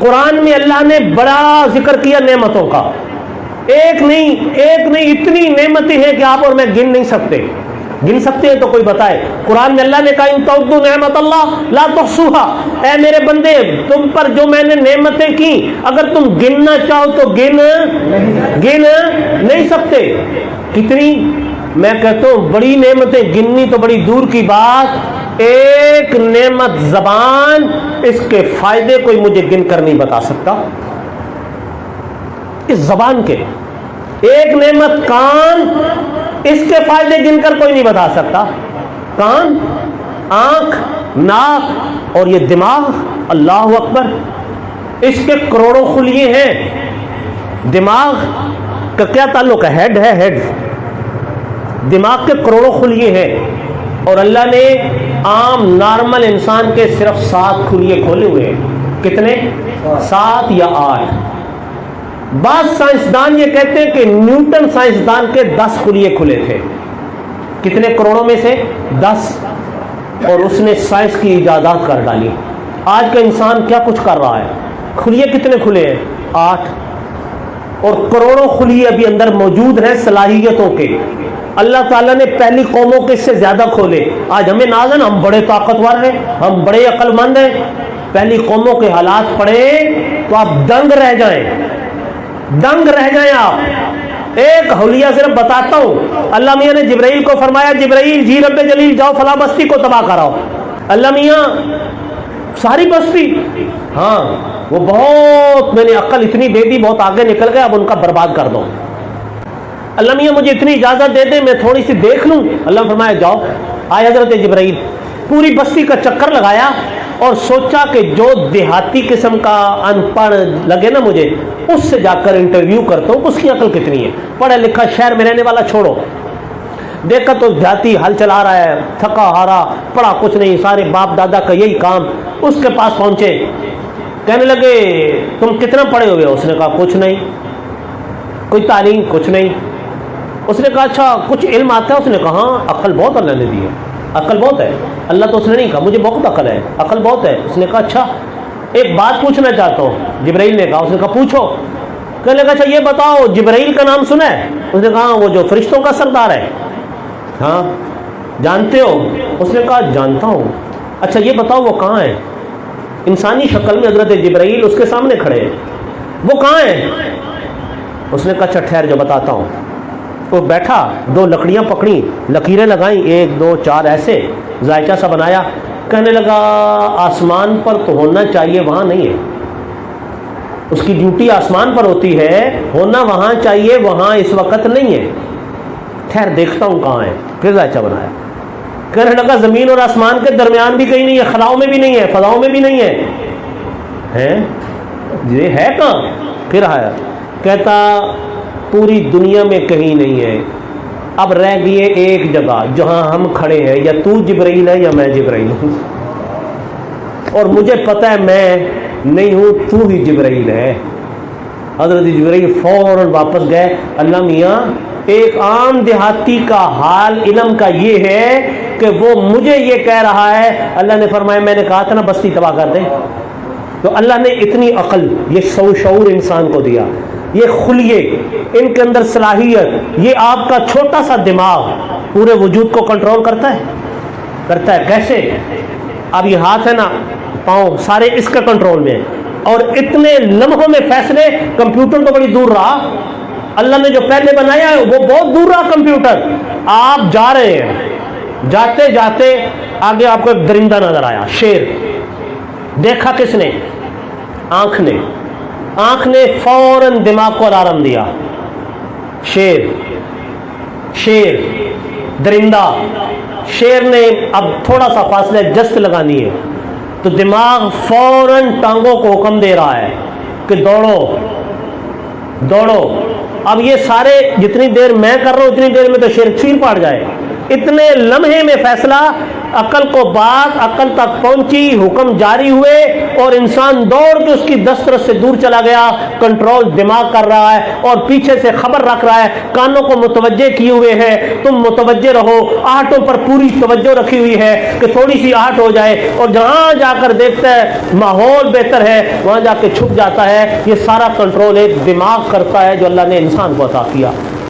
قرآن میں اللہ نے بڑا ذکر کیا نعمتوں کا، ایک نہیں اتنی نعمتیں ہیں کہ آپ اور میں گن نہیں سکتے. گن سکتے ہیں تو کوئی بتائے. قرآن میں اللہ نے کہا ان تعدوا نعمت اللہ لا تحصوها، اے میرے بندے تم پر جو میں نے نعمتیں کی اگر تم گننا چاہو تو گن نہیں سکتے. کتنی، میں کہتا ہوں بڑی نعمتیں گننی تو بڑی دور کی بات، ایک نعمت زبان، اس کے فائدے کوئی مجھے گن کر نہیں بتا سکتا. اس زبان کے. ایک نعمت کان، اس کے فائدے گن کر کوئی نہیں بتا سکتا. کان، آنکھ، ناک اور یہ دماغ، اللہ اکبر، اس کے کروڑوں خلیے ہیں. دماغ کا کیا تعلق ہے؟ ہیڈ ہے، ہیڈ. دماغ کے کروڑوں خلیے ہیں اور اللہ نے عام نارمل انسان کے صرف 7 خلیے کھولے ہوئے ہیں. کتنے؟ 7 یا 8. بعض سائنسدان یہ کہتے ہیں کہ نیوٹن سائنسدان کے 10 خلیے کھلے تھے. کتنے کروڑوں میں سے؟ 10. اور اس نے سائنس کی ایجادات کر ڈالی. آج کا انسان کیا کچھ کر رہا ہے؟ خلیے کتنے کھلے ہیں؟ 8. اور کروڑوں خلیے ابھی اندر موجود ہیں صلاحیتوں کے. اللہ تعالیٰ نے پہلی قوموں کے اس سے زیادہ کھولے. آج ہمیں ناز ہے نا، ہم بڑے طاقتور ہیں، ہم بڑے عقل مند ہیں. پہلی قوموں کے حالات پڑھیں تو آپ دنگ رہ جائیں آپ. ایک حلیہ صرف بتاتا ہوں. اللہ میاں نے جبرائیل کو فرمایا جبرائیل جی رب جلیل جاؤ فلاں بستی کو تباہ کراؤ. اللہ میاں ساری بستی؟ ہاں. وہ بہت، میں نے عقل اتنی دے دی، بہت آگے نکل گئے، اب ان کا برباد کر دو. اللہ میاں مجھے اتنی اجازت دے دیں میں تھوڑی سی دیکھ لوں. اللہ فرمایا جاؤ. آئے حضرت جبرائیل، پوری بستی کا چکر لگایا اور سوچا کہ جو دیہاتی قسم کا ان پڑھ لگے نا مجھے، اس سے جا کر انٹرویو کرتا ہوں، اس کی عقل کتنی ہے. پڑھا لکھا شہر میں رہنے والا چھوڑو. دیکھا تو دیہاتی ہل چلا رہا ہے، تھکا ہارا، پڑھا کچھ نہیں، سارے باپ دادا کا یہی کام. اس کے پاس پہنچے، کہنے لگے تم کتنا پڑھے ہوئے ہو؟ اس نے کہا کچھ نہیں. کوئی تعلیم؟ کچھ نہیں. اس نے کہا اچھا کچھ علم آتا ہے؟ اس نے کہا ہاں عقل بہت اللہ نے دی ہے، عقل بہت ہے. اللہ تو اس نے نہیں کہا مجھے بہت عقل ہے، عقل بہت ہے. اس نے کہا اچھا ایک بات پوچھنا چاہتا ہوں. جبرائیل نے کہا. اس نے کہا پوچھو. کہنے لگا اچھا یہ بتاؤ جبرائیل کا نام سنا ہے؟ اس نے کہا وہ جو فرشتوں کا سردار ہے. ہاں. جانتے ہو؟ اس نے کہا جانتا ہوں. اچھا یہ بتاؤ وہ کہاں ہے؟ انسانی شکل میں حضرت جبرائیل اس کے سامنے کھڑے ہیں. وہ کہاں ہے؟ اس نے کہا اچھا ٹھہر جو بتاتا ہوں. وہ بیٹھا، 2 لکڑیاں پکڑی، لکیریں لگائیں، 1 2 4 ایسے ذائچہ سا بنایا. کہنے لگا آسمان پر تو ہونا چاہیے، وہاں نہیں ہے. اس کی ڈیوٹی آسمان پر ہوتی ہے، ہونا وہاں چاہیے، وہاں اس وقت نہیں ہے. خیر دیکھتا ہوں کہاں ہے. پھر ذائچہ بنایا. کہنے لگا زمین اور آسمان کے درمیان بھی کہیں نہیں ہے، خلاؤں میں بھی نہیں ہے، فضاؤں میں بھی نہیں ہے. یہ ہے کہاں؟ پھر آیا. کہتا پوری دنیا میں کہیں نہیں ہے. اب رہ گئی ایک جگہ جہاں ہم کھڑے ہیں، یا تو جبرائیل ہے یا میں جبرائیل ہوں. اور مجھے پتہ ہے میں نہیں ہوں، تو ہی جبرائیل ہے. حضرت جبرائیل فوراً واپس گئے. اللہ میاں ایک عام دیہاتی کا حال علم کا یہ ہے کہ وہ مجھے یہ کہہ رہا ہے. اللہ نے فرمایا میں نے کہا تھا نا بستی تباہ کر دیں. تو اللہ نے اتنی عقل، یہ شعور انسان کو دیا، یہ خلیے، ان کے اندر صلاحیت. یہ آپ کا چھوٹا سا دماغ پورے وجود کو کنٹرول کرتا ہے. کیسے؟ اب یہ ہاتھ ہے نا، پاؤں، سارے اس کے کنٹرول میں. اور اتنے لمحوں میں فیصلے. کمپیوٹر تو بڑی دور رہا، اللہ نے جو پہلے بنایا ہے وہ بہت دور رہا کمپیوٹر. آپ جا رہے ہیں، جاتے جاتے آگے آپ کو ایک درندہ نظر آیا، شیر. دیکھا کس نے؟ آنکھ نے. آنکھ نے فوراً دماغ کو الارم دیا. شیر، درندہ. شیر نے اب تھوڑا سا فاصلہ جست لگانی ہے تو دماغ فوراً ٹانگوں کو حکم دے رہا ہے کہ دوڑو. اب یہ سارے جتنی دیر میں کر رہا ہوں اتنی دیر میں تو شیر چیر پاڑ جائے. اتنے لمحے میں فیصلہ، عقل کو بات عقل تک پہنچی، حکم جاری ہوئے اور انسان دوڑ کے اس کی دسترس سے دور چلا گیا، کنٹرول دماغ کر رہا ہے اور پیچھے سے خبر رکھ رہا ہے، کانوں کو متوجہ کیے ہوئے ہے، تم متوجہ رہو، آہٹوں پر پوری توجہ رکھی ہوئی ہے کہ تھوڑی سی آہٹ ہو جائے، اور جہاں جا کر دیکھتا ہے ماحول بہتر ہے وہاں جا کے چھپ جاتا ہے۔ یہ سارا کنٹرول ایک دماغ کرتا ہے جو اللہ نے انسان کو عطا کیا۔